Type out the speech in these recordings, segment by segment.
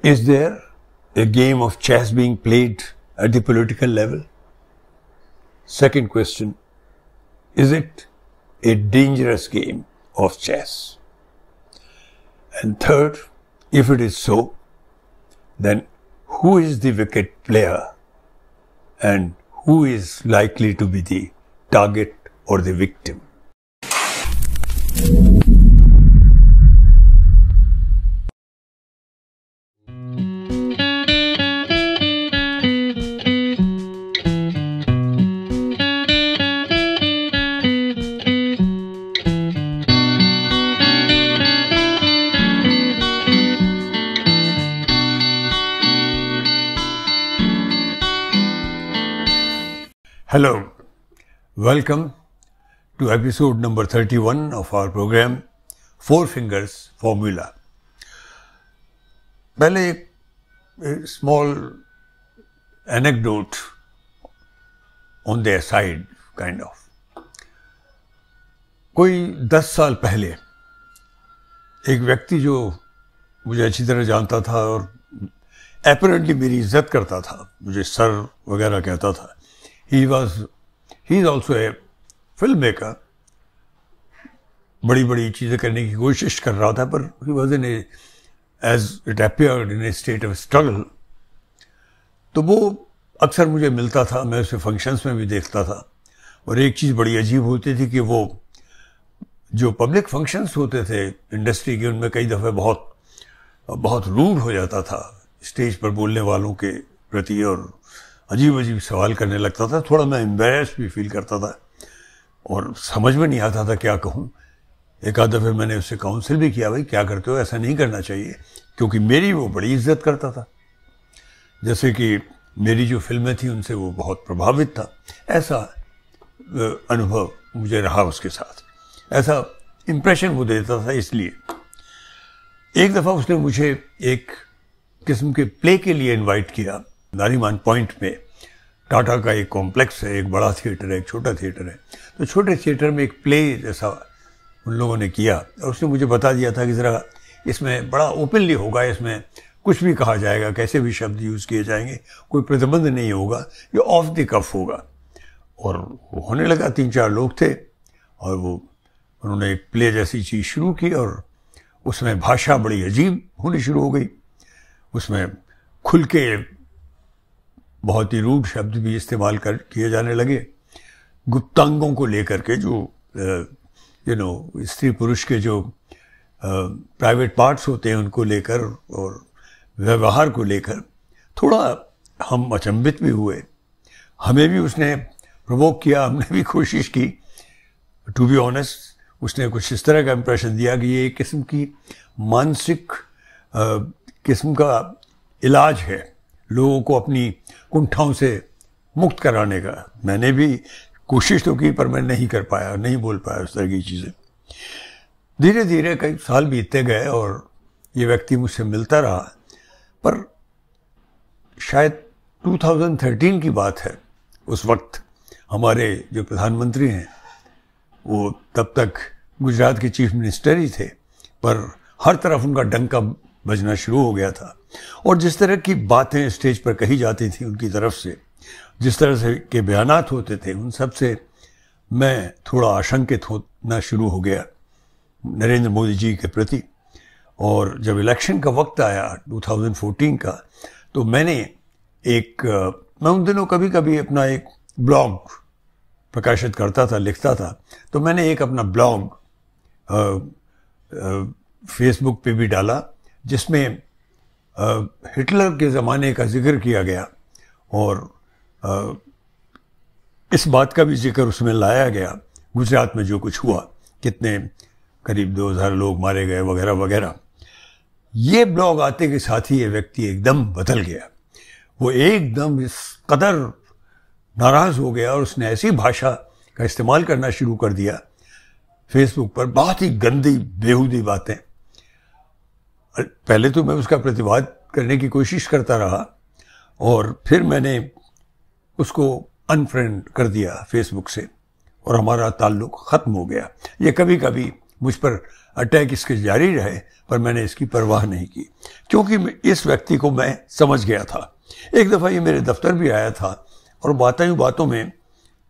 Is there a game of chess being played at the political level? Second question, is it a dangerous game of chess? And third, if it is so, then who is the wicket player and who is likely to be the target or the victim? Hello, welcome to episode number 31 of our program Four Fingers Formula. पहले एक small anecdote on the aside kind of. कोई 10 साल पहले एक व्यक्ति जो मुझे अच्छी तरह जानता था और apparently मेरी इज्जत करता था, मुझे सर वगैरह कहता था. He is also a filmmaker. बड़ी बड़ी चीज़ें करने की कोशिश कर रहा था, पर he was in a, as it appeared, in a state of struggle. तो वो अक्सर मुझे मिलता था, मैं उसे फंक्शंस में भी देखता था. और एक चीज़ बड़ी अजीब होती थी कि वो जो पब्लिक फंक्शंस होते थे इंडस्ट्री के, उनमें कई दफ़े बहुत रूड हो जाता था स्टेज पर बोलने वालों के प्रति और अजीब अजीब सवाल करने लगता था. थोड़ा मैं एम्बेरस भी फील करता था और समझ में नहीं आता था क्या कहूँ. एक आध दफ़े मैंने उससे काउंसिल भी किया, भाई क्या करते हो, ऐसा नहीं करना चाहिए, क्योंकि मेरी वो बड़ी इज्जत करता था. जैसे कि मेरी जो फिल्में थी उनसे वो बहुत प्रभावित था. ऐसा अनुभव मुझे रहा उसके साथ, ऐसा इम्प्रेशन वो देता था. इसलिए एक दफ़ा उसने मुझे एक किस्म के प्ले के लिए इन्वाइट किया. नारीमान पॉइंट में टाटा का एक कॉम्प्लेक्स है, एक बड़ा थिएटर है, एक छोटा थिएटर है. तो छोटे थिएटर में एक प्ले जैसा उन लोगों ने किया और उसने मुझे बता दिया था कि ज़रा इसमें बड़ा ओपनली होगा, इसमें कुछ भी कहा जाएगा, कैसे भी शब्द यूज़ किए जाएंगे, कोई प्रतिबंध नहीं होगा, ये ऑफ द कफ होगा. और वो होने लगा. 3-4 लोग थे और उन्होंने एक प्ले जैसी चीज़ शुरू की और उसमें भाषा बड़ी अजीब होनी शुरू हो गई. उसमें खुल के बहुत ही रूड शब्द भी इस्तेमाल किए जाने लगे. गुप्तांगों को लेकर के, जो स्त्री पुरुष के जो प्राइवेट पार्ट्स होते हैं उनको लेकर और व्यवहार को लेकर थोड़ा हम अचंभित भी हुए. हमें भी उसने प्रोवोक किया, हमने भी कोशिश की. टू बी ऑनेस्ट, उसने कुछ इस तरह का इम्प्रेशन दिया कि ये एक किस्म की मानसिक किस्म का इलाज है लोगों को अपनी कुंठाओं से मुक्त कराने का. मैंने भी कोशिश तो की, पर मैं नहीं कर पाया, नहीं बोल पाया उस तरह की चीज़ें. धीरे धीरे कई साल बीतते गए और ये व्यक्ति मुझसे मिलता रहा. पर शायद 2013 की बात है. उस वक्त हमारे जो प्रधानमंत्री हैं वो तब तक गुजरात के चीफ मिनिस्टर ही थे, पर हर तरफ उनका डंका बजना शुरू हो गया था. और जिस तरह की बातें स्टेज पर कही जाती थी उनकी तरफ से, जिस तरह से के बयानात होते थे, उन सब से मैं थोड़ा आशंकित होना शुरू हो गया नरेंद्र मोदी जी के प्रति. और जब इलेक्शन का वक्त आया 2014 का, तो मैं उन दिनों कभी कभी अपना एक ब्लॉग प्रकाशित करता था, लिखता था. तो मैंने एक अपना ब्लॉग फेसबुक पे भी डाला जिसमें हिटलर के ज़माने का जिक्र किया गया और इस बात का भी जिक्र उसमें लाया गया, गुजरात में जो कुछ हुआ, कितने करीब 2000 लोग मारे गए वगैरह वगैरह. ये ब्लॉग आते के साथ ही ये व्यक्ति एकदम बदल गया. वो एकदम इस कदर नाराज़ हो गया और उसने ऐसी भाषा का इस्तेमाल करना शुरू कर दिया फेसबुक पर, बहुत ही गंदी बेहूदी बातें. पहले तो मैं उसका प्रतिवाद करने की कोशिश करता रहा और फिर मैंने उसको अनफ्रेंड कर दिया फेसबुक से और हमारा ताल्लुक़ ख़त्म हो गया. ये कभी कभी मुझ पर अटैक इसके जारी रहे, पर मैंने इसकी परवाह नहीं की, क्योंकि इस व्यक्ति को मैं समझ गया था। एक दफ़ा ये मेरे दफ्तर भी आया था और बातों में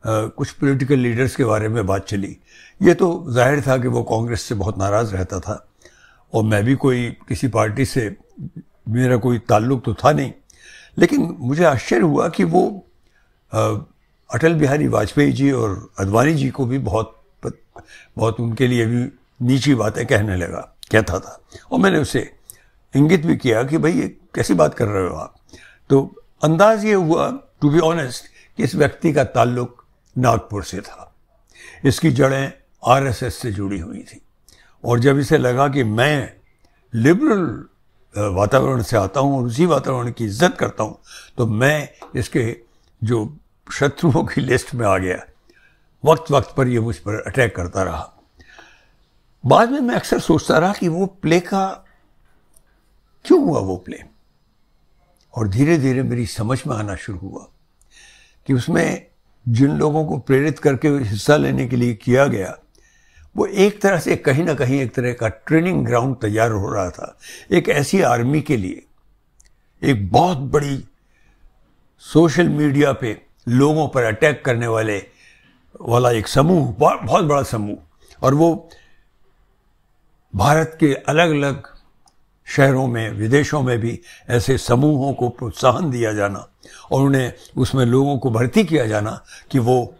कुछ पॉलिटिकल लीडर्स के बारे में बात चली। ये तो जाहिर था कि वो कांग्रेस से बहुत नाराज़ रहता था और मैं भी कोई किसी पार्टी से मेरा कोई ताल्लुक तो था नहीं, लेकिन मुझे आश्चर्य हुआ कि वो अटल बिहारी वाजपेयी जी और अडवाणी जी को भी बहुत उनके लिए भी नीची बातें कहता था। और मैंने उसे इंगित भी किया कि भाई ये कैसी बात कर रहे हो आप। तो अंदाज ये हुआ, टू बी ऑनेस्ट, कि इस व्यक्ति का ताल्लुक नागपुर से था, इसकी जड़ें आरएसएस से जुड़ी हुई थी। और जब इसे लगा कि मैं लिबरल वातावरण से आता हूँ और उसी वातावरण की इज्जत करता हूँ, तो मैं इसके जो शत्रुओं की लिस्ट में आ गया। वक्त वक्त पर ये मुझ पर अटैक करता रहा। बाद में मैं अक्सर सोचता रहा कि वो प्ले का क्यों हुआ वो प्ले, और धीरे धीरे मेरी समझ में आना शुरू हुआ कि उसमें जिन लोगों को प्रेरित करके हिस्सा लेने के लिए किया गया, वो एक तरह से कहीं ना कहीं एक तरह का ट्रेनिंग ग्राउंड तैयार हो रहा था एक ऐसी आर्मी के लिए। एक बहुत बड़ी सोशल मीडिया पे लोगों पर अटैक करने वाला एक समूह, बहुत बड़ा समूह, और वो भारत के अलग अलग शहरों में, विदेशों में भी ऐसे समूहों को प्रोत्साहन दिया जाना और उन्हें उसमें लोगों को भर्ती किया जाना कि वो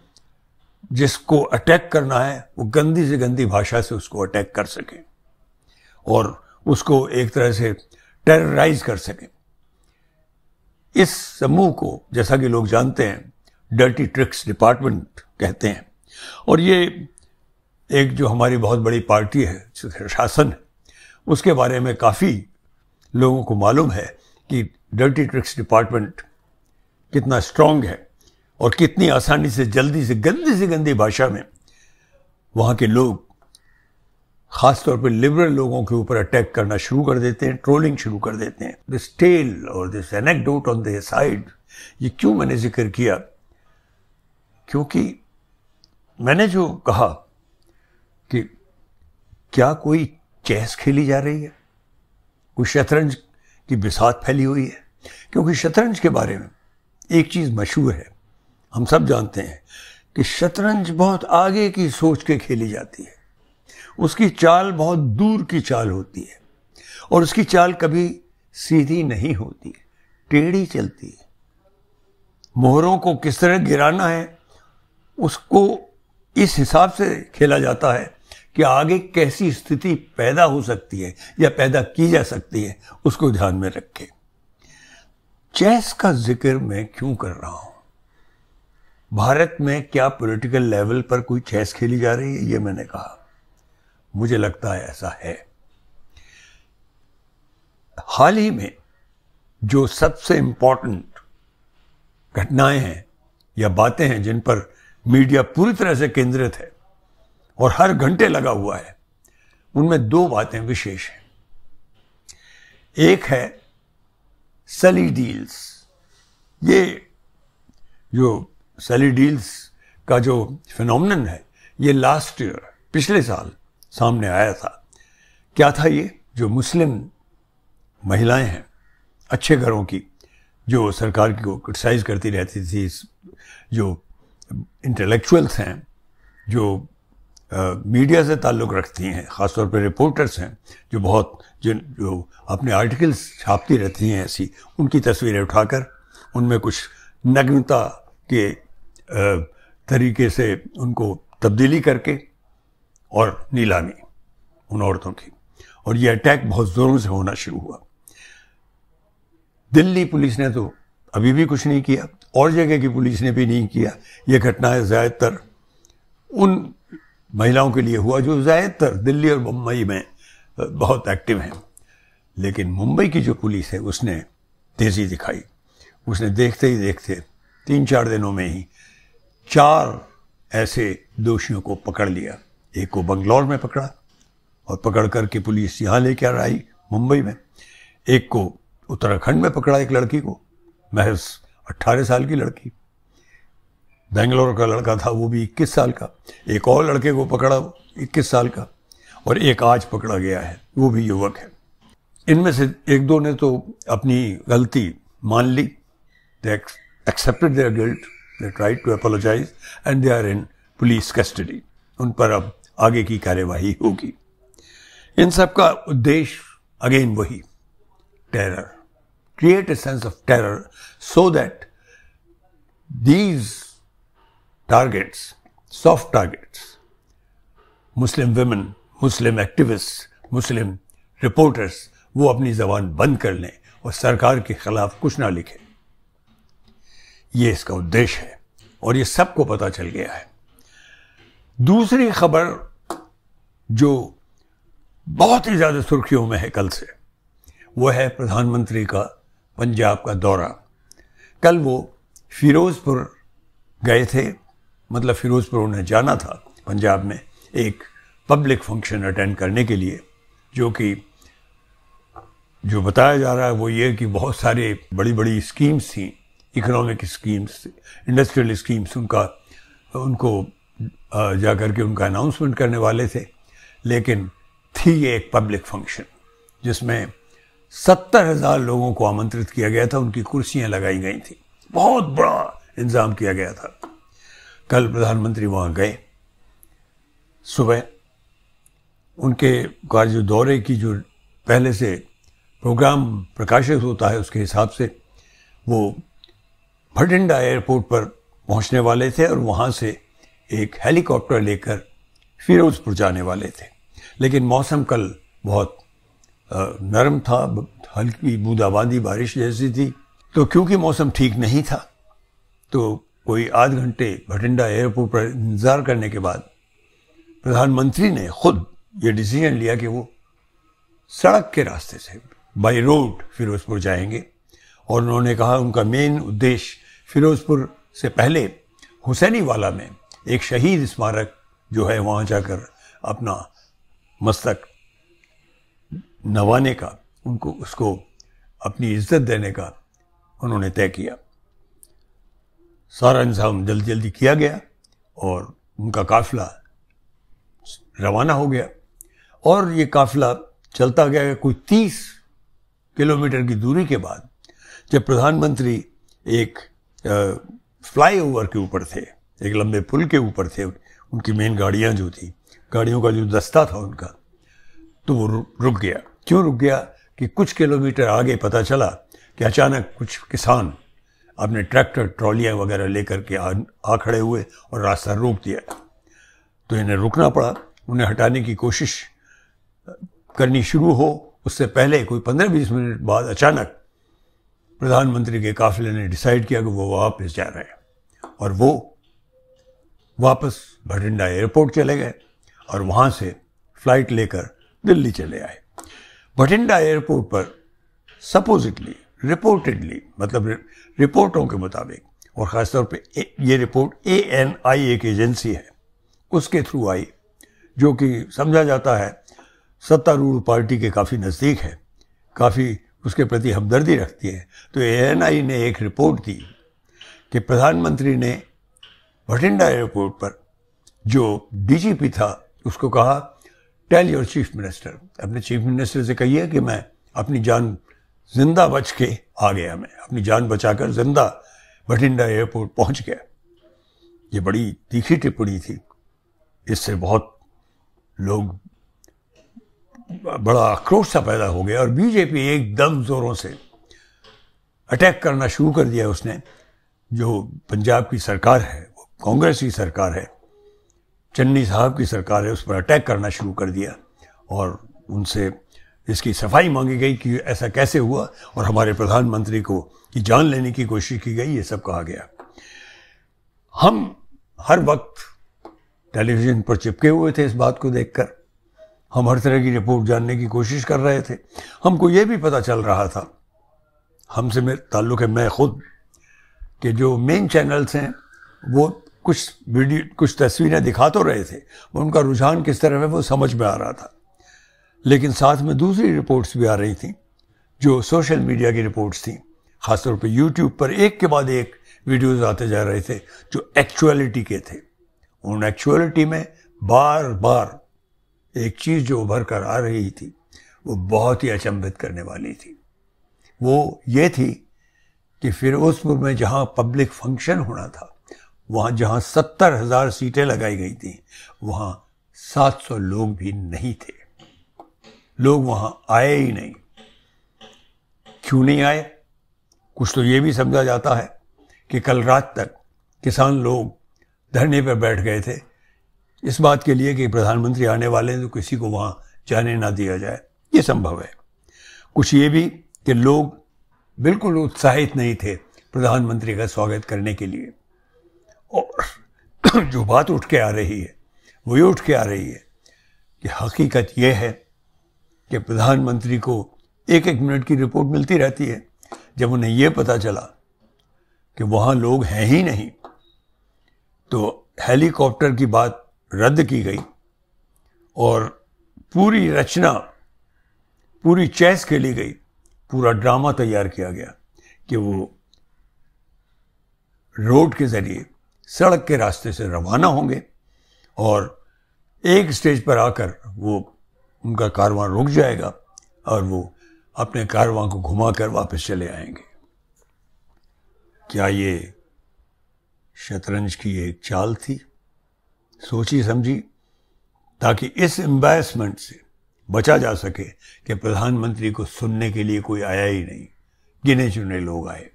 जिसको अटैक करना है वो गंदी से गंदी भाषा से उसको अटैक कर सकें और उसको एक तरह से टेरराइज कर सकें। इस समूह को, जैसा कि लोग जानते हैं, डर्टी ट्रिक्स डिपार्टमेंट कहते हैं। और ये एक जो हमारी बहुत बड़ी पार्टी है, शासन है, उसके बारे में काफ़ी लोगों को मालूम है कि डर्टी ट्रिक्स डिपार्टमेंट कितना स्ट्रांग है और कितनी आसानी से, जल्दी से गंदी भाषा में वहाँ के लोग, ख़ासतौर पर लिबरल लोगों के ऊपर अटैक करना शुरू कर देते हैं, ट्रोलिंग शुरू कर देते हैं। दिस टेल और this anecdote on the side, ये क्यों मैंने जिक्र किया? क्योंकि मैंने जो कहा कि क्या कोई चेस खेली जा रही है, कोई शतरंज की बिसात फैली हुई है। क्योंकि शतरंज के बारे में एक चीज़ मशहूर है, हम सब जानते हैं कि शतरंज बहुत आगे की सोच के खेली जाती है। उसकी चाल बहुत दूर की चाल होती है और उसकी चाल कभी सीधी नहीं होती, टेढ़ी चलती है। मोहरों को किस तरह गिराना है उसको इस हिसाब से खेला जाता है कि आगे कैसी स्थिति पैदा हो सकती है या पैदा की जा सकती है, उसको ध्यान में रखें। चेस का जिक्र मैं क्यों कर रहा हूं? भारत में क्या पॉलिटिकल लेवल पर कोई चेस खेली जा रही है? ये मैंने कहा, मुझे लगता है ऐसा है। हाल ही में जो सबसे इंपॉर्टेंट घटनाएं हैं या बातें हैं जिन पर मीडिया पूरी तरह से केंद्रित है और हर घंटे लगा हुआ है, उनमें दो बातें विशेष हैं। एक है सली डील्स। ये जो सली डील्स का जो फिनोमिनन है, ये लास्ट ईयर, पिछले साल सामने आया था। क्या था ये? जो मुस्लिम महिलाएं हैं अच्छे घरों की, जो सरकार को क्रिटिसाइज करती रहती थी, जो इंटेलेक्चुअल्स हैं, जो मीडिया से ताल्लुक़ रखती हैं, ख़ासतौर पर रिपोर्टर्स हैं, जो अपने आर्टिकल्स छापती रहती हैं ऐसी, उनकी तस्वीरें उठाकर उनमें कुछ नग्नता के तरीके से उनको तब्दीली करके और नीलामी उन औरतों की। और ये अटैक बहुत ज़ोरों से होना शुरू हुआ। दिल्ली पुलिस ने तो अभी भी कुछ नहीं किया और जगह की पुलिस ने भी नहीं किया। ये घटनाएं ज़्यादातर उन महिलाओं के लिए हुआ जो ज़्यादातर दिल्ली और मुंबई में बहुत एक्टिव हैं। लेकिन मुंबई की जो पुलिस है उसने तेज़ी दिखाई। उसने देखते ही देखते 3-4 दिनों में ही 4 ऐसे दोषियों को पकड़ लिया। एक को बंगलौर में पकड़ा और पकड़ करके पुलिस यहाँ लेकर आई मुंबई में। एक को उत्तराखंड में पकड़ा, एक लड़की को, महज 18 साल की लड़की। बेंगलोर का लड़का था, वो भी 21 साल का। एक और लड़के को पकड़ा, 21 साल का। और एक आज पकड़ा गया है, वो भी युवक है। इनमें से एक दो ने तो अपनी गलती मान ली, they accepted their guilt, they tried to apologise and they are in police custody. उन पर अब आगे की कार्यवाही होगी। इन सब का उद्देश्य अगेन वही, terror, create a sense of terror so that these targets, soft targets, Muslim women, Muslim activists, Muslim reporters, वो अपनी जबान बंद कर लें और सरकार के खिलाफ कुछ ना लिखें। ये इसका उद्देश्य है और ये सबको पता चल गया है। दूसरी खबर जो बहुत ही ज्यादा सुर्खियों में है कल से, वो है प्रधानमंत्री का पंजाब का दौरा। कल वो फिरोजपुर गए थे, मतलब फिरोजपुर उन्हें जाना था पंजाब में एक पब्लिक फंक्शन अटेंड करने के लिए, जो बताया जा रहा है वो ये कि बहुत सारे बड़ी बड़ी स्कीम्स थी, इकोनॉमिक स्कीम्स, इंडस्ट्रियल स्कीम्स, उनको जाकर के उनका अनाउंसमेंट करने वाले थे। लेकिन थी ये एक पब्लिक फंक्शन जिसमें 70,000 लोगों को आमंत्रित किया गया था, उनकी कुर्सियां लगाई गई थी, बहुत बड़ा इंतजाम किया गया था। कल प्रधानमंत्री वहां गए सुबह, उनके कार्य दौरे की जो पहले से प्रोग्राम प्रकाशित होता है उसके हिसाब से वो भटिंडा एयरपोर्ट पर पहुंचने वाले थे और वहां से एक हेलीकॉप्टर लेकर फिरोजपुर जाने वाले थे। लेकिन मौसम कल बहुत नरम था, हल्की बूंदाबांदी बारिश जैसी थी, तो क्योंकि मौसम ठीक नहीं था तो कोई आध घंटे भटिंडा एयरपोर्ट पर इंतजार करने के बाद प्रधानमंत्री ने खुद ये डिसीजन लिया कि वो सड़क के रास्ते से बाय रोड फिरोजपुर जाएंगे। और उन्होंने कहा उनका मेन उद्देश्य फिरोजपुर से पहले हुसैनीवाला में एक शहीद स्मारक जो है वहां जाकर अपना मस्तक नवाने का, उनको उसको अपनी इज्जत देने का उन्होंने तय किया। सारा इंतजाम जल्दी जल्दी किया गया और उनका काफिला रवाना हो गया और ये काफिला चलता गया। कोई 30 किलोमीटर की दूरी के बाद जब प्रधानमंत्री एक फ्लाईओवर के ऊपर थे, एक लंबे पुल के ऊपर थे, उनकी मेन गाड़ियां जो थी, गाड़ियों का जो दस्ता था उनका, तो वो रुक गया। क्यों रुक गया कि कुछ किलोमीटर आगे पता चला कि अचानक कुछ किसान अपने ट्रैक्टर ट्रॉलियां वगैरह लेकर के आ खड़े हुए और रास्ता रोक दिया। तो इन्हें रुकना पड़ा, उन्हें हटाने की कोशिश करनी शुरू हो उससे पहले कोई 15-20 मिनट बाद अचानक प्रधानमंत्री के काफिले ने डिसाइड किया कि वो वापस जा रहे हैं और वो वापस भटिंडा एयरपोर्ट चले गए और वहां से फ्लाइट लेकर दिल्ली चले आए। भटिंडा एयरपोर्ट पर सपोजिटली, रिपोर्टेडली, मतलब रिपोर्टों के मुताबिक, और खासतौर पे ये रिपोर्ट ANI एक एजेंसी है उसके थ्रू आई, जो कि समझा जाता है सत्तारूढ़ पार्टी के काफ़ी नज़दीक है, काफ़ी उसके प्रति हमदर्दी रखती है। तो ANI ने एक रिपोर्ट दी कि प्रधानमंत्री ने भटिंडा एयरपोर्ट पर जो DGP था उसको कहा, टेल योर चीफ मिनिस्टर, अपने चीफ मिनिस्टर से कहिए कि मैं अपनी जान जिंदा बच के आ गया, मैं अपनी जान बचाकर जिंदा भटिंडा एयरपोर्ट पहुंच गया। ये बड़ी तीखी टिप्पणी थी, इससे बहुत लोग, बड़ा आक्रोश सा पैदा हो गया और बीजेपी एकदम जोरों से अटैक करना शुरू कर दिया उसने। जो पंजाब की सरकार है, वो कांग्रेस की सरकार है, चन्नी साहब की सरकार है, उस पर अटैक करना शुरू कर दिया और उनसे इसकी सफाई मांगी गई कि ऐसा कैसे हुआ और हमारे प्रधानमंत्री को की जान लेने की कोशिश की गई, ये सब कहा गया। हम हर वक्त टेलीविजन पर चिपके हुए थे इस बात को देखकर, हम हर तरह की रिपोर्ट जानने की कोशिश कर रहे थे। हमको ये भी पता चल रहा था, हमसे मेरे ताल्लुक है, मैं खुद, कि जो मेन चैनल्स हैं वो कुछ तस्वीरें दिखा तो रहे थे, उनका रुझान किस तरह है वो समझ में आ रहा था, लेकिन साथ में दूसरी रिपोर्ट्स भी आ रही थी जो सोशल मीडिया की रिपोर्ट्स थी। खासतौर पे यूट्यूब पर एक के बाद एक वीडियोस आते जा रहे थे जो एक्चुअलिटी के थे। उन एक्चुअलिटी में बार बार एक चीज़ जो उभर कर आ रही थी वो बहुत ही अचंभित करने वाली थी। वो ये थी कि फिरोजपुर में जहाँ पब्लिक फंक्शन होना था, वहाँ जहाँ 70,000 सीटें लगाई गई थी, वहाँ 700 लोग भी नहीं थे। लोग वहाँ आए ही नहीं। क्यों नहीं आए? कुछ तो ये भी समझा जाता है कि कल रात तक किसान लोग धरने पर बैठ गए थे इस बात के लिए कि प्रधानमंत्री आने वाले हैं तो किसी को वहाँ जाने ना दिया जाए। ये संभव है। कुछ ये भी कि लोग बिल्कुल उत्साहित नहीं थे प्रधानमंत्री का स्वागत करने के लिए। और जो बात उठ के आ रही है वो ये उठ के आ रही है कि हकीकत ये है कि प्रधानमंत्री को एक एक मिनट की रिपोर्ट मिलती रहती है। जब उन्हें यह पता चला कि वहाँ लोग हैं ही नहीं, तो हेलीकॉप्टर की बात रद्द की गई और पूरी रचना, पूरी चेस खेली गई, पूरा ड्रामा तैयार किया गया कि वो रोड के जरिए, सड़क के रास्ते से रवाना होंगे और एक स्टेज पर आकर वो उनका कारवां रुक जाएगा और वो अपने कारवां को घुमाकर वापस चले आएंगे। क्या ये शतरंज की एक चाल थी? सोची समझी, ताकि इस एम्बैरसमेंट से बचा जा सके कि प्रधानमंत्री को सुनने के लिए कोई आया ही नहीं, गिने चुने लोग आए।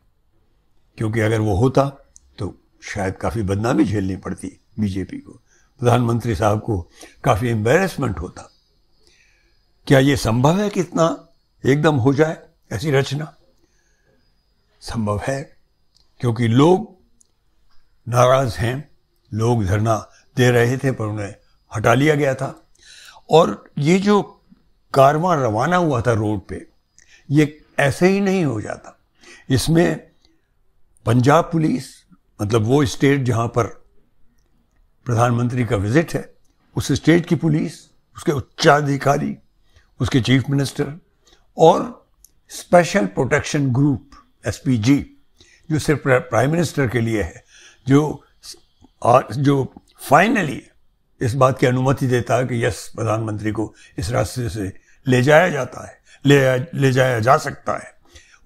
क्योंकि अगर वो होता तो शायद काफ़ी बदनामी झेलनी पड़ती बीजेपी को, प्रधानमंत्री साहब को काफ़ी एम्बैरसमेंट होता। क्या ये संभव है कि इतना एकदम हो जाए ऐसी रचना? संभव है, क्योंकि लोग नाराज हैं, लोग धरना दे रहे थे पर उन्हें हटा लिया गया था। और ये जो कारवां रवाना हुआ था रोड पे, ये ऐसे ही नहीं हो जाता। इसमें पंजाब पुलिस, मतलब वो स्टेट जहां पर प्रधानमंत्री का विजिट है, उस स्टेट की पुलिस, उसके उच्चाधिकारी, उसके चीफ मिनिस्टर और स्पेशल प्रोटेक्शन ग्रुप एसपीजी, जो सिर्फ प्राइम मिनिस्टर के लिए है, जो फाइनली इस बात की अनुमति देता है कि यस, प्रधानमंत्री को इस रास्ते से ले जाया जाता है, ले जाया जा सकता है।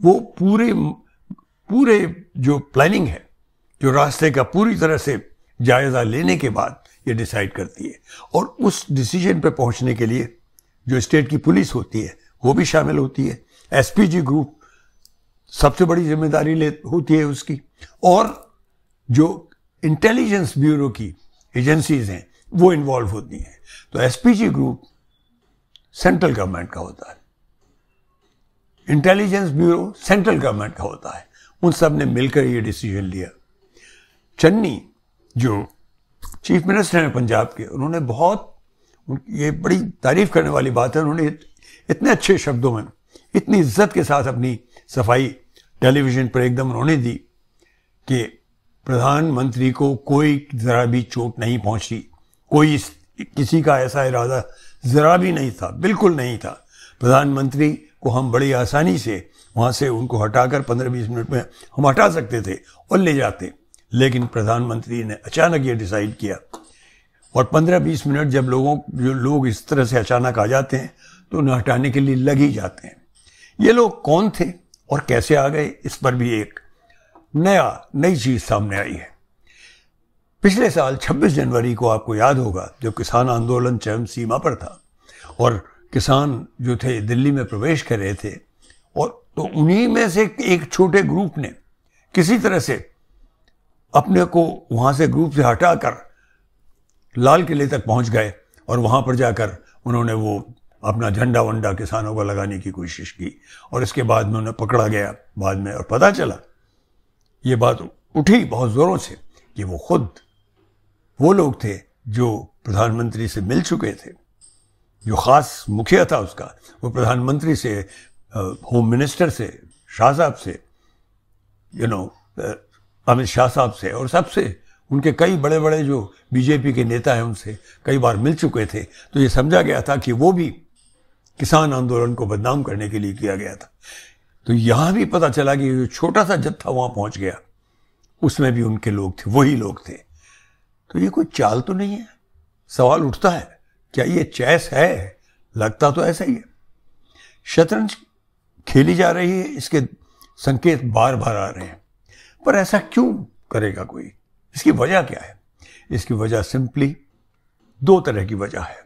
वो पूरे जो प्लानिंग है, जो रास्ते का पूरी तरह से जायजा लेने के बाद ये डिसाइड करती है। और उस डिसीजन पे पहुंचने के लिए जो स्टेट की पुलिस होती है वो भी शामिल होती है। एसपीजी ग्रुप सबसे बड़ी जिम्मेदारी होती है उसकी। और जो इंटेलिजेंस ब्यूरो की एजेंसीज हैं वो इन्वॉल्व होती हैं। तो एसपीजी ग्रुप सेंट्रल गवर्नमेंट का होता है, इंटेलिजेंस ब्यूरो सेंट्रल गवर्नमेंट का होता है। उन सब ने मिलकर ये डिसीजन लिया। चन्नी जो चीफ मिनिस्टर हैं पंजाब के, उन्होंने बहुत, ये बड़ी तारीफ करने वाली बात है, उन्होंने इतने अच्छे शब्दों में, इतनी इज्जत के साथ अपनी सफाई टेलीविजन पर एकदम उन्होंने दी कि प्रधानमंत्री को कोई जरा भी चोट नहीं पहुंची, कोई किसी का ऐसा इरादा जरा भी नहीं था, बिल्कुल नहीं था। प्रधानमंत्री को हम बड़ी आसानी से वहां से उनको हटाकर 15-20 मिनट में हम हटा सकते थे और ले जाते, लेकिन प्रधानमंत्री ने अचानक ये डिसाइड किया। और 15-20 मिनट जब जो लोग इस तरह से अचानक आ जाते हैं तो उन्हें हटाने के लिए लग ही जाते हैं। ये लोग कौन थे और कैसे आ गए, इस पर भी एक नई चीज सामने आई है। पिछले साल 26 जनवरी को आपको याद होगा, जब किसान आंदोलन चरम सीमा पर था और किसान जो थे दिल्ली में प्रवेश कर रहे थे, और तो उन्हीं में से एक छोटे ग्रुप ने किसी तरह से अपने को वहां से ग्रुप से हटाकर लाल किले तक पहुंच गए और वहां पर जाकर उन्होंने वो अपना झंडा वंडा किसानों को लगाने की कोशिश की। और इसके बाद में उन्हें पकड़ा गया बाद में, और पता चला, ये बात उठी बहुत जोरों से कि वो खुद वो लोग थे जो प्रधानमंत्री से मिल चुके थे। जो खास मुखिया था उसका, वो प्रधानमंत्री से, होम मिनिस्टर से, शाह साहब से, अमित शाह साहब से और सबसे, उनके कई बड़े बड़े जो बीजेपी के नेता हैं उनसे कई बार मिल चुके थे। तो ये समझा गया था कि वो भी किसान आंदोलन को बदनाम करने के लिए किया गया था। तो यहां भी पता चला कि जो छोटा सा जत्था वहां पहुंच गया, उसमें भी उनके लोग थे, वही लोग थे। तो ये कोई चाल तो नहीं है? सवाल उठता है क्या ये चेस है? लगता तो ऐसा ही है। शतरंज खेली जा रही है, इसके संकेत बार बार आ रहे हैं, पर ऐसा क्यों करेगा कोई? इसकी वजह क्या है? इसकी वजह सिंपली दो तरह की वजह है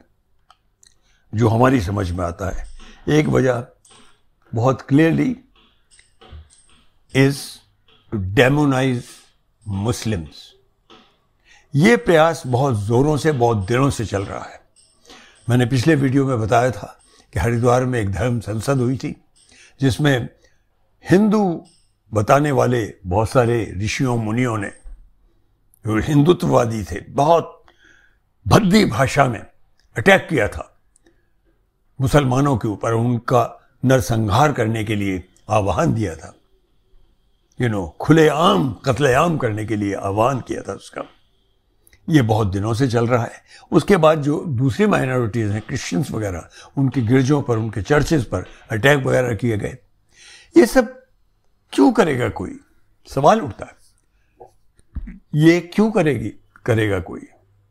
जो हमारी समझ में आता है। एक वजह बहुत clearly is to demonise Muslims. ये प्रयास बहुत जोरों से, बहुत दिनों से चल रहा है। मैंने पिछले वीडियो में बताया था कि हरिद्वार में एक धर्म संसद हुई थी जिसमें हिंदू बताने वाले बहुत सारे ऋषियों मुनियों ने, जो हिंदुत्ववादी थे, बहुत भद्दी भाषा में अटैक किया था मुसलमानों के ऊपर, उनका नरसंहार करने के लिए आह्वान दिया था, खुलेआम कत्लेआम करने के लिए आह्वान किया था उसका। ये बहुत दिनों से चल रहा है। उसके बाद जो दूसरी माइनॉरिटीज हैं, क्रिश्चियंस वगैरह, उनके गिरजों पर, उनके चर्चेस पर अटैक वगैरह किए गए। ये सब क्यों करेगा कोई? सवाल उठता है, ये क्यों करेगा कोई?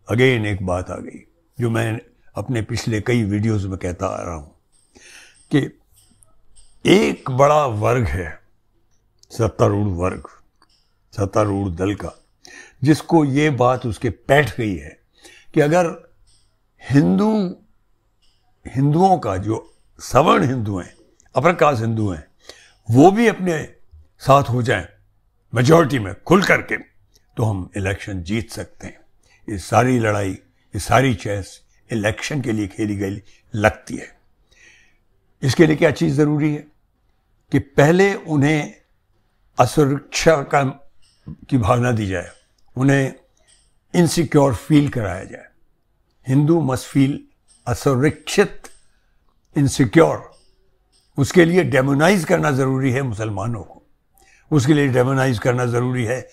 अगेन एक बात आ गई जो मैं अपने पिछले कई वीडियोस में कहता आ रहा हूं कि एक बड़ा वर्ग है, सत्तारूढ़ वर्ग, सत्तारूढ़ दल का, जिसको ये बात उसके बैठ गई है कि अगर हिंदुओं का, जो सवर्ण हिंदू हैं, अपर कास्ट हिंदू हैं, वो भी अपने साथ हो जाएं मेजॉरिटी में खुल करके, तो हम इलेक्शन जीत सकते हैं। ये सारी लड़ाई, ये सारी चेस इलेक्शन के लिए खेली गई लगती है। इसके लिए क्या चीज जरूरी है कि पहले उन्हें असुरक्षा की भावना दी जाए, उन्हें इनसिक्योर फील कराया जाए। हिंदू मस्ट फील असुरक्षित, इनसिक्योर। उसके लिए डेमोनाइज करना जरूरी है मुसलमानों को, उसके लिए डेमोनाइज करना जरूरी है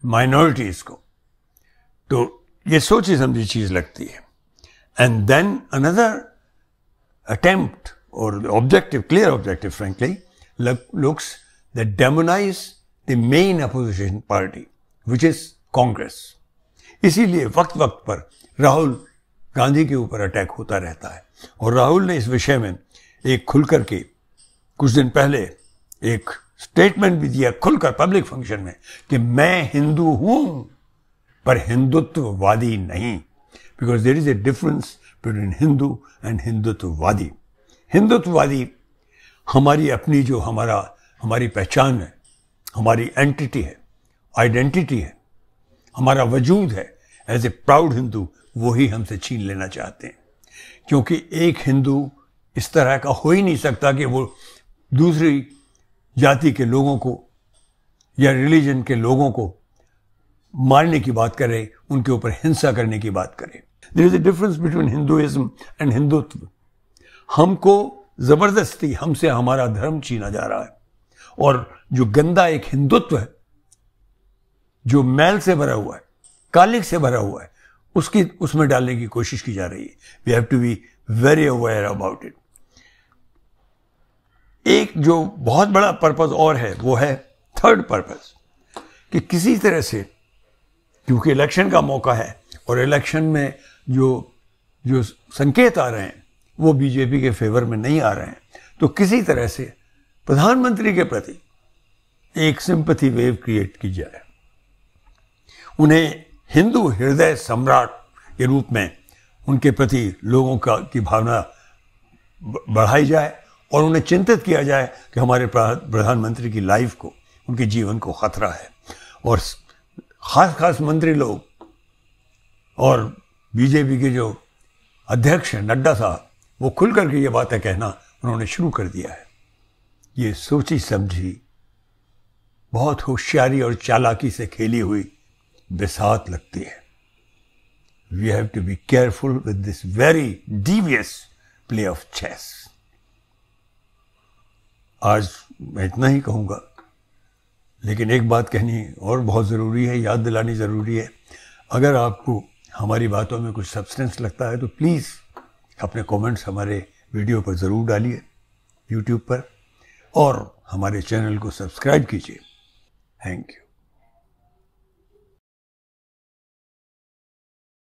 माइनॉरिटीज को। तो ये सोची समझी चीज लगती है। एंड देन अनदर अटेम्प्ट और objective, clear objective frankly, looks that demonise the main opposition party which is Congress. इसीलिए वक्त वक्त पर राहुल गांधी के ऊपर अटैक होता रहता है। और राहुल ने इस विषय में एक खुलकर के कुछ दिन पहले एक स्टेटमेंट भी दिया खुलकर पब्लिक फंक्शन में कि मैं हिंदू हूं पर हिंदुत्ववादी नहीं, because there is a difference between Hindu and हिंदुत्ववादी। हिंदुत्ववादी हमारी अपनी, जो हमारी पहचान है, हमारी एंटिटी है, आइडेंटिटी है, हमारा वजूद है एज ए प्राउड हिंदू, वो ही हमसे छीन लेना चाहते हैं। क्योंकि एक हिंदू इस तरह का हो ही नहीं सकता कि वो दूसरी जाति के लोगों को या रिलीजन के लोगों को मारने की बात करे, उनके ऊपर हिंसा करने की बात करे। There is a difference between Hinduism and Hindutva. हमको जबरदस्ती हमसे हमारा धर्म छीना जा रहा है, और जो गंदा एक हिंदुत्व है, जो मैल से भरा हुआ है, कालिक से भरा हुआ है, उसमें डालने की कोशिश की जा रही है। We have to be very aware about it. एक जो बहुत बड़ा पर्पस और है, वो है थर्ड पर्पस, कि किसी तरह से, क्योंकि इलेक्शन का मौका है और इलेक्शन में जो संकेत आ रहे हैं वो बीजेपी के फेवर में नहीं आ रहे हैं, तो किसी तरह से प्रधानमंत्री के प्रति एक सिंपैथी वेव क्रिएट की जाए, उन्हें हिंदू हृदय सम्राट के रूप में उनके प्रति लोगों की भावना बढ़ाई जाए, और उन्हें चिंतित किया जाए कि हमारे प्रधानमंत्री की लाइफ को, उनके जीवन को खतरा है। और खास मंत्री लोग और बीजेपी के जो अध्यक्ष हैं नड्डा साहब, वो खुल करके ये बातें कहना उन्होंने शुरू कर दिया है। ये सोची समझी, बहुत होशियारी और चालाकी से खेली हुई बिसात लगती है। We have to be careful with this very devious play of chess. आज मैं इतना ही कहूंगा, लेकिन एक बात कहनी और बहुत ज़रूरी है, याद दिलानी ज़रूरी है। अगर आपको हमारी बातों में कुछ सब्सटेंस लगता है तो प्लीज़ अपने कमेंट्स हमारे वीडियो पर ज़रूर डालिए यूट्यूब पर, और हमारे चैनल को सब्सक्राइब कीजिए। Thank you.